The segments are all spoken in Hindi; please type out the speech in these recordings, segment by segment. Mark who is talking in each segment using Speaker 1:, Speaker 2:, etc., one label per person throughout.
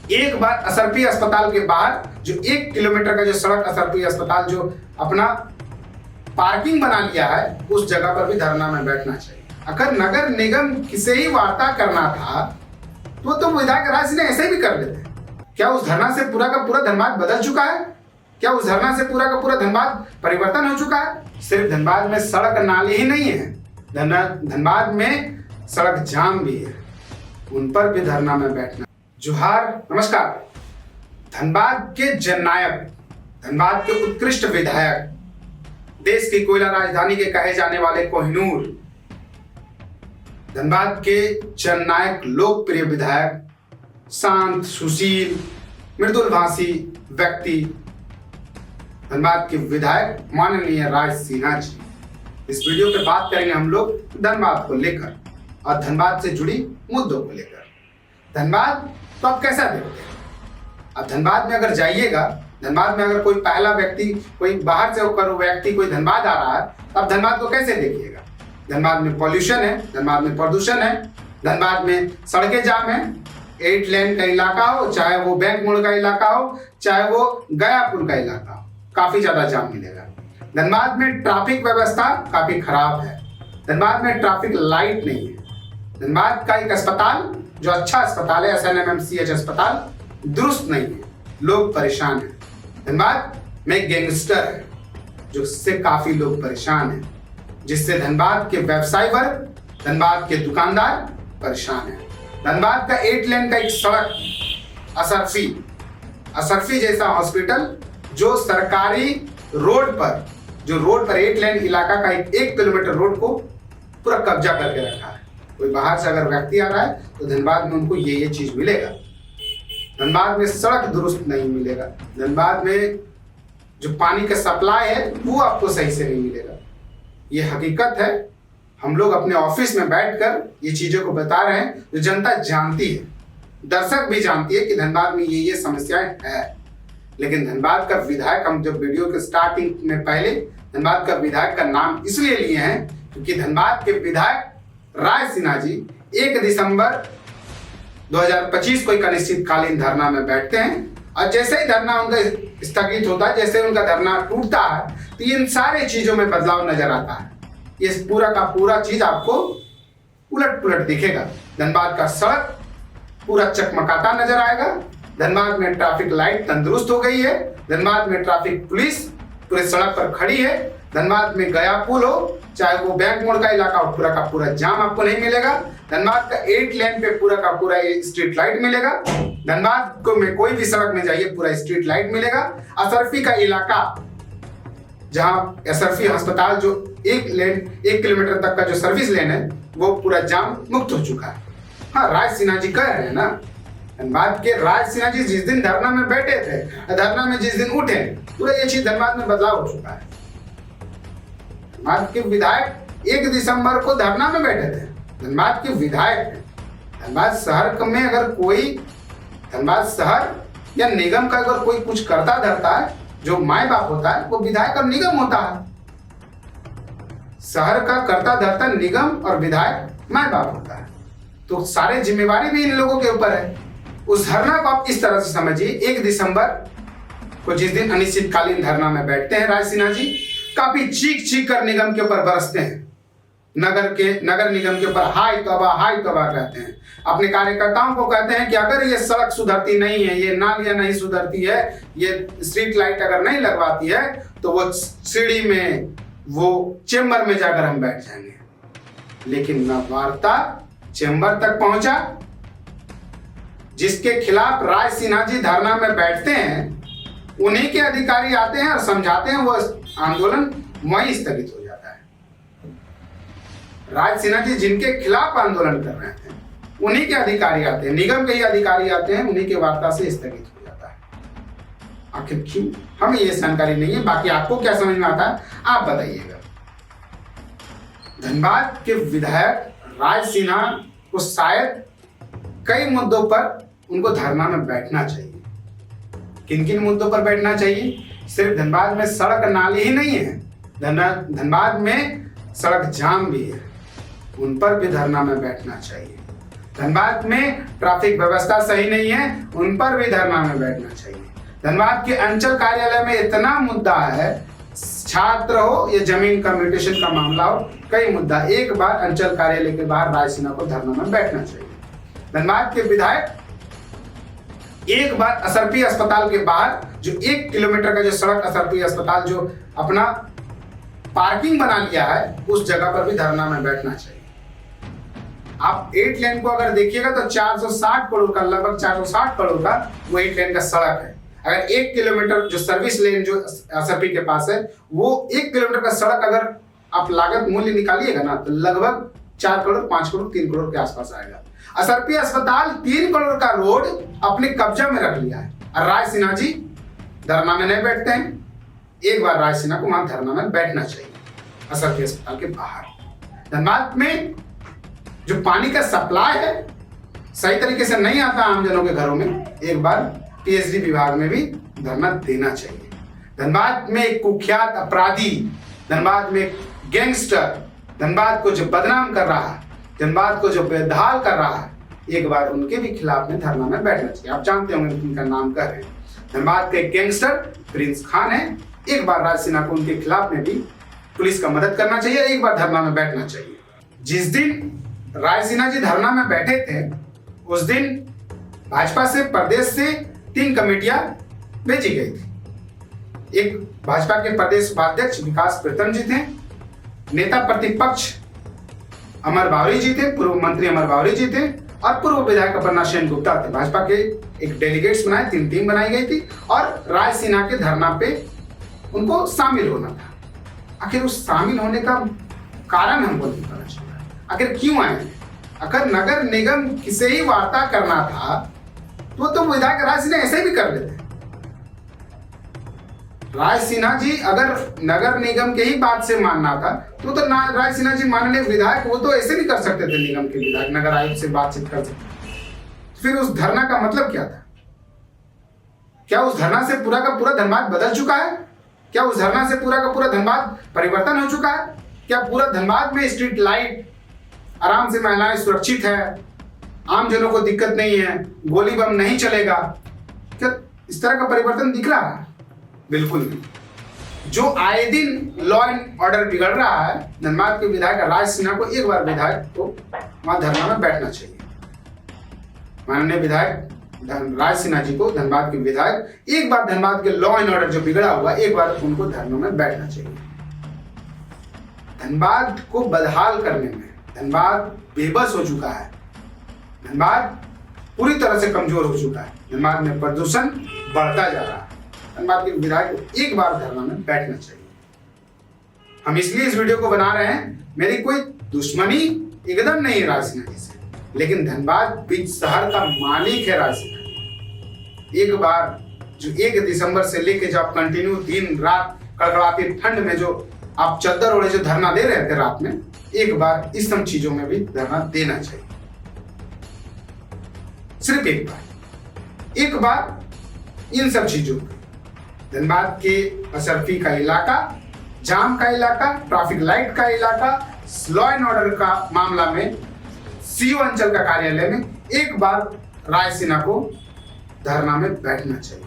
Speaker 1: एक बार असरफी अस्पताल के बाहर जो 1 किलोमीटर का जो सड़क असरफी अस्पताल जो अपना पार्किंग बना लिया है, उस जगह पर भी धरना में बैठना चाहिए। अगर नगर निगम से ही वार्ता करना था तो विधायक राज सिन्हा ऐसे भी कर लेते। क्या उस धरना से पूरा का पूरा धनबाद बदल चुका है? क्या उस धरना से पूरा का पूरा धनबाद परिवर्तन हो चुका है? सिर्फ धनबाद में सड़क नाली ही नहीं है, धनबाद में सड़क जाम भी है, उन पर भी धरना में बैठना। जोहार, नमस्कार। धनबाद के जननायक, धनबाद के उत्कृष्ट विधायक, देश की कोयला राजधानी के कहे जाने वाले कोहिनूर, धनबाद के जननायक, लोकप्रिय विधायक, शांत, सुशील, मृदुलभाषी व्यक्ति, धनबाद के विधायक माननीय राज सिन्हा जी। इस वीडियो पे बात करेंगे हम लोग धनबाद को लेकर और धनबाद से जुड़ी मुद्दों को लेकर। धनबाद तो आप कैसा देखते हैं? अब धनबाद में अगर जाइएगा, धनबाद में अगर कोई पहला व्यक्ति, कोई बाहर से होकर व्यक्ति कोई धनबाद आ रहा है, तो आप धनबाद को कैसे देखिएगा? धनबाद में पॉल्यूशन है, धनबाद में प्रदूषण है, धनबाद में सड़कें जाम है, 8 लेन का इलाका हो, चाहे वो बैंक मोड़ का इलाका हो, चाहे वो गयापुर का इलाका हो, काफी ज्यादा जाम मिलेगा। धनबाद में ट्रैफिक व्यवस्था काफी खराब है, धनबाद में ट्रैफिक लाइट नहीं है, धनबाद का एक अस्पताल जो अच्छा अस्पताल है, SNMMCH अस्पताल, दुरुस्त नहीं है, लोग परेशान हैं। धनबाद में एक गैंगस्टर है जिससे काफी लोग परेशान हैं, जिससे धनबाद के व्यवसायी वर्ग, धनबाद के दुकानदार परेशान हैं। धनबाद का 8 लेन का एक सड़क असरफी जैसा हॉस्पिटल जो सरकारी रोड पर, जो रोड पर 8 लेन इलाका का 1 किलोमीटर रोड को पूरा कब्जा करके रखा है। कोई बाहर से अगर व्यक्ति आ रहा है तो धनबाद में उनको ये चीज मिलेगा। धनबाद में सड़क दुरुस्त नहीं मिलेगा, धनबाद में जो पानी का सप्लाई है वो आपको सही से नहीं मिलेगा। ये हकीकत है। हम लोग अपने ऑफिस में बैठकर ये चीजों को बता रहे हैं जो जनता जानती है, दर्शक भी जानती है कि धनबाद में ये समस्याएं है। लेकिन धनबाद का विधायक, हम जब वीडियो के स्टार्टिंग में पहले धनबाद का विधायक का नाम इसलिए लिए हैं क्योंकि धनबाद के विधायक राज सिन्हा जी 1 दिसंबर 2025 को एक अनिश्चितकालीन धरना में बैठते हैं और जैसे ही धरना उनका स्थगित होता है, जैसे उनका धरना टूटता है, तो इन सारे चीजों में बदलाव नजर आता है। ये पूरा का पूरा चीज आपको उलट पुलट दिखेगा। धनबाद का सड़क पूरा चकमकाता नजर आएगा, धनबाद में ट्रैफिक लाइट तंदुरुस्त हो गई है, धनबाद में ट्रैफिक पुलिस पूरे सड़क पर खड़ी है, धनबाद में गया पुल हो, चाहे वो बैंक मोड़ का इलाका हो, पूरा का पूरा जाम आपको नहीं मिलेगा। धनबाद का 8 लेन पे पूरा का पूरा स्ट्रीट लाइट मिलेगा। धनबाद को में कोई भी सड़क में जाइए पूरा स्ट्रीट लाइट मिलेगा। असरफी का इलाका, जहां असरफी अस्पताल जो 1 किलोमीटर तक का जो सर्विस लेन है, वो पूरा जाम मुक्त हो चुका है। हाँ, राज सिन्हा जी कह रहे हैं ना, धनबाद के राज सिन्हा जी जिस दिन धरना में बैठे थे, धरना में जिस दिन उठे, पूरा ये चीज धनबाद में बदलाव हो चुका है। धनबाद के विधायक 1 दिसंबर को धरना में बैठे थे, धनबाद के विधायक हैं। धनबाद शहर में अगर कोई, धनबाद शहर या निगम का अगर कोई कुछ करता धरता है, जो माए बाप होता है वो विधायक और निगम होता है। शहर का करता धरता निगम और विधायक माए बाप होता है, तो सारे जिम्मेवारी भी इन लोगों के ऊपर है। उस धरना को आप इस तरह से समझिए, 1 दिसंबर को जिस दिन अनिश्चितकालीन धरना में बैठते हैं राज सिन्हा जी, काफी चीख कर निगम के ऊपर बरसते हैं, नगर निगम के ऊपर हाय तौबा कहते हैं। अपने कार्यकर्ताओं को कहते हैं कि अगर ये सड़क सुधरती नहीं है, ये नालियां नहीं सुधरती है, ये स्ट्रीट लाइट अगर नहीं लगवाती है, तो वो सीढ़ी में, वो चेंबर में जाकर हम बैठ जाएंगे। लेकिन न वार्ता चेंबर तक पहुंचा। जिसके खिलाफ राज सिन्हा जी धरना में बैठते हैं, उन्हीं के अधिकारी आते हैं और समझाते हैं, वो आंदोलन वहीं स्थगित हो जाता है। राज सिन्हा जी जिनके खिलाफ आंदोलन कर रहे थे, उन्हीं के अधिकारी आते हैं, निगम के ही अधिकारी आते हैं, उन्हीं के वार्ता से स्थगित हो जाता है। आखिर क्यों, हमें ये जानकारी नहीं है। बाकी आपको क्या समझ में आता है आप बताइएगा। धनबाद के विधायक राज सिन्हा को शायद कई मुद्दों पर उनको धरना में बैठना चाहिए। किन किन मुद्दों पर बैठना चाहिए? सिर्फ धनबाद में सड़क नाली ही नहीं है, धनबाद में सड़क जाम भी है, उन पर भी धरना में बैठना चाहिए। धनबाद में ट्रैफिक व्यवस्था सही नहीं है, उन पर भी धरना में बैठना चाहिए। धनबाद के अंचल कार्यालय में इतना मुद्दा है, छात्र हो या जमीन का म्यूटेशन का मामला हो, कई मुद्दा, एक बार अंचल कार्यालय के बाहर रायसीना को धरना में बैठना चाहिए। धनबाद के विधायक एक बार असरपी अस्पताल के बाहर जो 1 किलोमीटर का जो सड़क असरपी अस्पताल जो अपना पार्किंग बना लिया है, उस जगह पर भी धरना में बैठना चाहिए। आप 8 लेन को अगर देखिएगा तो 460 करोड़ का, लगभग 460 करोड़ का वो 8 लेन का सड़क है। अगर 1 किलोमीटर जो सर्विस लेन जो असरपी के पास है, वो 1 किलोमीटर का सड़क अगर आप लागत मूल्य निकालिएगा ना, तो लगभग 4 करोड़, 5 करोड़, 3 करोड़ के आसपास आएगा। असरपी अस्पताल 3 करोड़ का रोड अपने कब्जा में रख लिया है, और राय सिन्हा जी धरना में नहीं बैठते हैं। एक बार राय सिन्हा को वहां धरना में बैठना चाहिए, असरपी अस्पताल के बाहर। धनबाद में जो पानी का सप्लाई है सही तरीके से नहीं आता आमजनों के घरों में, एक बार पीएचडी विभाग में भी धरना देना चाहिए। धनबाद में एक कुख्यात अपराधी, धनबाद में गैंगस्टर, धनबाद को जो बदनाम कर रहा है, धनबाद को जो बेदहाल कर रहा है, एक बार उनके भी खिलाफ में धरना में बैठना चाहिए। आप जानते होंगे उनका नाम कह रहे हैं, धनबाद के गैंगस्टर प्रिंस खान है। एक बार राय सिन्हा को उनके खिलाफ में भी पुलिस का मदद करना चाहिए, एक बार धरना में बैठना चाहिए। जिस दिन राय सिन्हा जी धरना में बैठे थे, उस दिन भाजपा से प्रदेश से 3 कमेटियां भेजी गई थी। एक भाजपा के प्रदेश उपाध्यक्ष विकास प्रीतम जी थे, नेता प्रतिपक्ष अमर बावरी जी थे, पूर्व मंत्री अमर बावरी जी थे, और पूर्व विधायक अपर्णा सेन गुप्ता थे। भाजपा के एक डेलीगेट्स बनाए, 3 टीम बनाई गई थी, और राय सिन्हा के धरना पे उनको शामिल होना था। आखिर उस शामिल होने का कारण हमको नहीं पता चला, आखिर क्यों आए? अगर नगर निगम किसे ही वार्ता करना था तो विधायक राय सिन्हा ऐसे भी कर लेते। राय सिन्हा जी अगर नगर निगम के ही बात से मानना था तो राय सिन्हा जी माननीय विधायक, वो तो ऐसे भी कर सकते थे, निगम के विधायक नगर आयुक्त से बातचीत कर सकते। फिर उस धरना का मतलब क्या था? क्या उस धरना से पूरा का पूरा धनबाद बदल चुका है? क्या उस धरना से पूरा का पूरा धनबाद परिवर्तन हो चुका है? क्या पूरा धनबाद में स्ट्रीट लाइट, आराम से महिलाएं सुरक्षित है, आम जनों को दिक्कत नहीं है, गोली बम नहीं चलेगा? क्या इस तरह का परिवर्तन दिख रहा है? बिल्कुल नहीं। जो आए दिन लॉ एंड ऑर्डर बिगड़ रहा है, धनबाद के विधायक राय सिन्हा को एक बार विधायक को वहां धरना में बैठना चाहिए। माननीय विधायक राय सिन्हा जी को, धनबाद के विधायक, एक बार धनबाद के लॉ एंड ऑर्डर जो बिगड़ा हुआ, एक बार उनको धरनों में बैठना चाहिए। धनबाद को बदहाल करने में धनबाद बेबस हो चुका है, धनबाद पूरी तरह से कमजोर हो चुका है, धनबाद में प्रदूषण बढ़ता जा रहा है। धनबाद के विधायक को एक बार धरना में बैठना चाहिए। हम इसलिए इस वीडियो को बना रहे हैं, मेरी कोई दुश्मनी एकदम नहीं है राय सिन्हा जी से, लेकिन धनबाद बीच शहर का मालिक है राय सिन्हा। एक बार जो 1 दिसंबर से लेके जो आप कंटिन्यू दिन रात कड़कड़ाती ठंड में जो आप चद्दर ओढ़े जो धरना दे रहे थे रात में, एक बार इस सब चीजों में भी धरना देना चाहिए। सिर्फ एक बार इन सब चीजों में धनबाद के असरफी का इलाका, जाम का इलाका, ट्रैफिक लाइट का इलाका, लॉ एंड ऑर्डर का मामला में सीओ अंचल का कार्यालय में एक बार राय सिन्हा को धरना में बैठना चाहिए।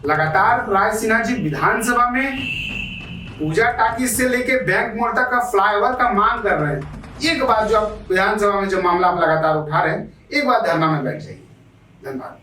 Speaker 1: लगातार राय सिन्हा जी विधानसभा में पूजा टाकी से लेके बैंक मोड़ तक का फ्लाईओवर का मांग कर रहे हैं। एक बार जो आप विधानसभा में जो मामला आप लगातार उठा रहे हैं, एक बार धरना में बैठ जाइए। धन्यवाद।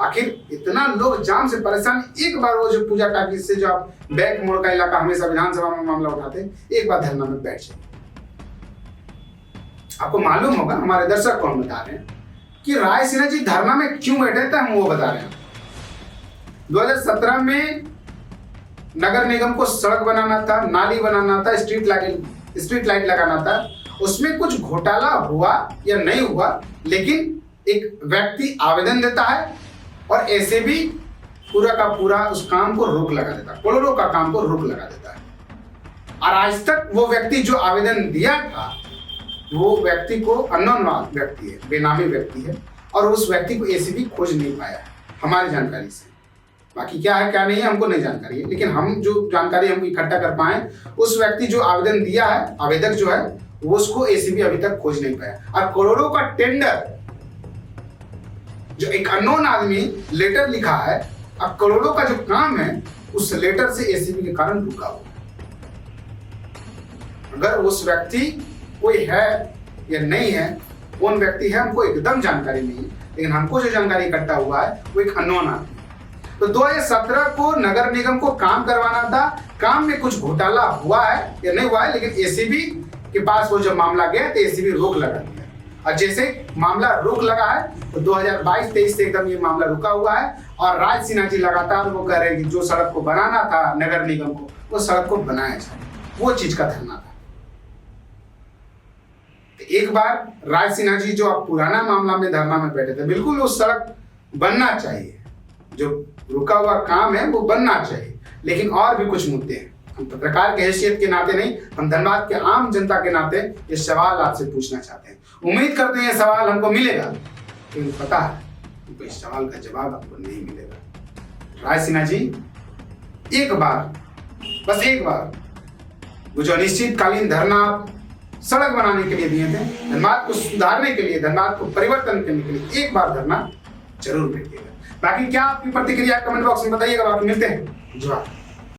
Speaker 1: आखिर इतना लोग जाम से परेशान, एक बार वो जो पूजा टाकी से जो आप बैंक मोड़ का इलाका हमेशा विधानसभा में मामला उठाते हैं, एक बार धरना में बैठ जाइए। आपको मालूम होगा, हमारे दर्शक कौन बता रहे हैं कि राय सिन्हा जी धरना में क्यों बैठे थे, हम वो बता रहे हैं। 2017 में नगर निगम को सड़क बनाना था, नाली बनाना था, स्ट्रीट लाइट लगाना था। उसमें कुछ घोटाला हुआ या नहीं हुआ, लेकिन एक व्यक्ति आवेदन देता है और ऐसे भी पूरा का पूरा उस काम को रोक लगा देता है, कोलोरो का काम को रोक लगा देता है। और आज तक वो व्यक्ति जो आवेदन दिया था, वो व्यक्ति को अननोन व्यक्ति है, बेनामी व्यक्ति है, और उस व्यक्ति को एसीबी खोज नहीं पाया है हमारी जानकारी से। बाकी क्या है क्या नहीं है हमको नहीं जानकारी है, लेकिन हम जो जानकारी हम इकट्ठा कर पाए, उस व्यक्ति जो आवेदन दिया है, आवेदक जो है, वो उसको एसीबी अभी तक खोज नहीं पाया। और करोड़ों का टेंडर जो एक अननोन आदमी लेटर लिखा है, अब करोड़ों का जो काम है उस लेटर से एसीबी के कारण रुका हुआ। अगर उस व्यक्ति कोई है या नहीं है, कौन व्यक्ति है हमको एकदम जानकारी नहीं है, लेकिन हमको जो जानकारी इकट्ठा हुआ है वो एक अननोन आदमी। तो 2017 को नगर निगम को काम करवाना था, काम में कुछ घोटाला हुआ है या नहीं हुआ है, लेकिन एसीबी के पास वो जब मामला गया तो एसीबी रोक लगा दिया। और जैसे मामला रोक लगा है तो 2022-23 से एकदम ये मामला रुका हुआ है। और राज सिन्हा जी लगातार वो कह रहे हैं कि जो सड़क को बनाना था नगर निगम को, वो सड़क को बनाया जाए, वो चीज का धरना था। एक बार राज सिन्हा जी जो अब पुराना मामला में धरना में बैठे थे, बिल्कुल वो सड़क बनना चाहिए, जो रुका हुआ काम है वो बनना चाहिए, लेकिन और भी कुछ मुद्दे हैं। हम पत्रकार के हैसियत के नाते नहीं, हम धनबाद के आम जनता के नाते ये सवाल आपसे पूछना चाहते हैं। उम्मीद करते हैं ये सवाल हमको मिलेगा, लेकिन पता है तो इस सवाल का जवाब आपको नहीं मिलेगा। राज सिन्हा जी एक बार, बस एक बार, वो जो अनिश्चितकालीन धरना सड़क बनाने के लिए दिए थे, धनबाद को सुधारने के लिए, धनबाद को परिवर्तन करने के लिए, एक बार धरना जरूर भेजिएगा। बाकी क्या आपकी प्रतिक्रिया कमेंट बॉक्स में बताइएगा। बाकी मिलते हैं। जवाब।